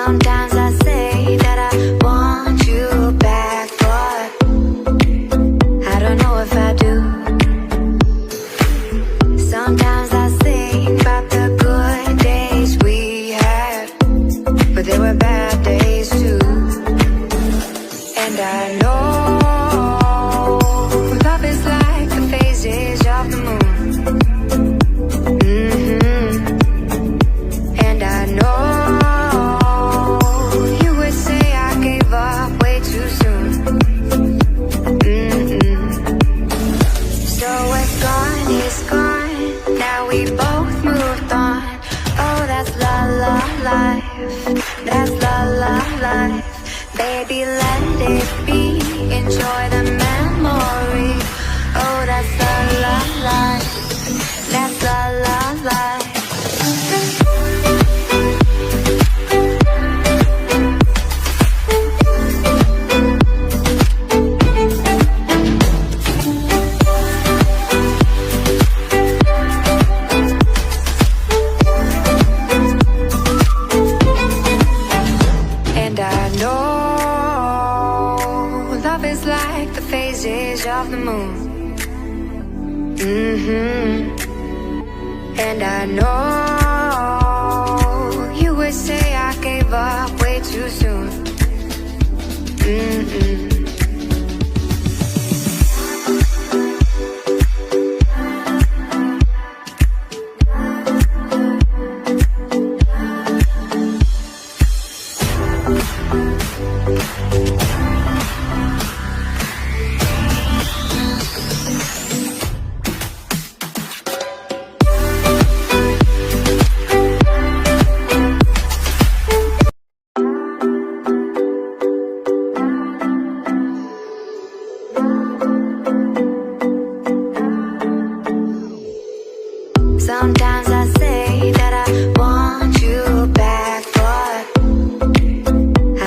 Sometimes I say that I want you back, but I don't know if I do. Sometimes I think about the good days we had, but there were bad days too. And I know love is like the phases of the moon. And I know you would say I gave up way too soon. So what's gone is gone. Now we both moved on. Oh, that's la la life. That's la la life. Baby, let it be. Enjoy the memory. Oh, that's la la life. That's la la life. And I know love is like the phases of the moon. And I know you would say I gave up way too soon. Sometimes I say that I want you back, but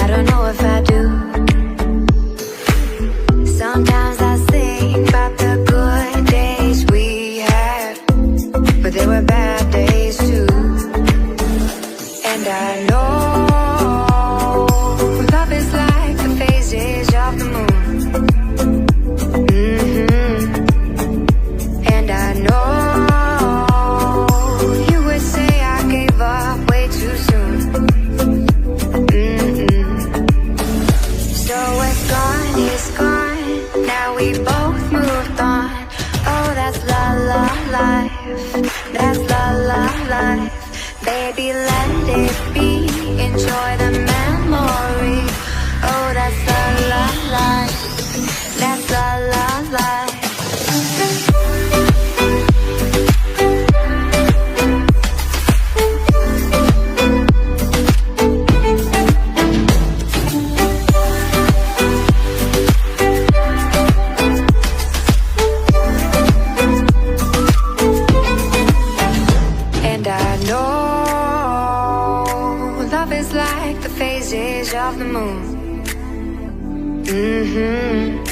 I don't know if I do. Sometimes I think about the good days we had, but there were bad days too. And I know love is like the phases of the moon. And I know we both moved on. Oh, that's la la life. That's la la life. Baby, let it be. Enjoy the memory. Oh, that's la la life. That's la la life. Love is like the phases of the moon.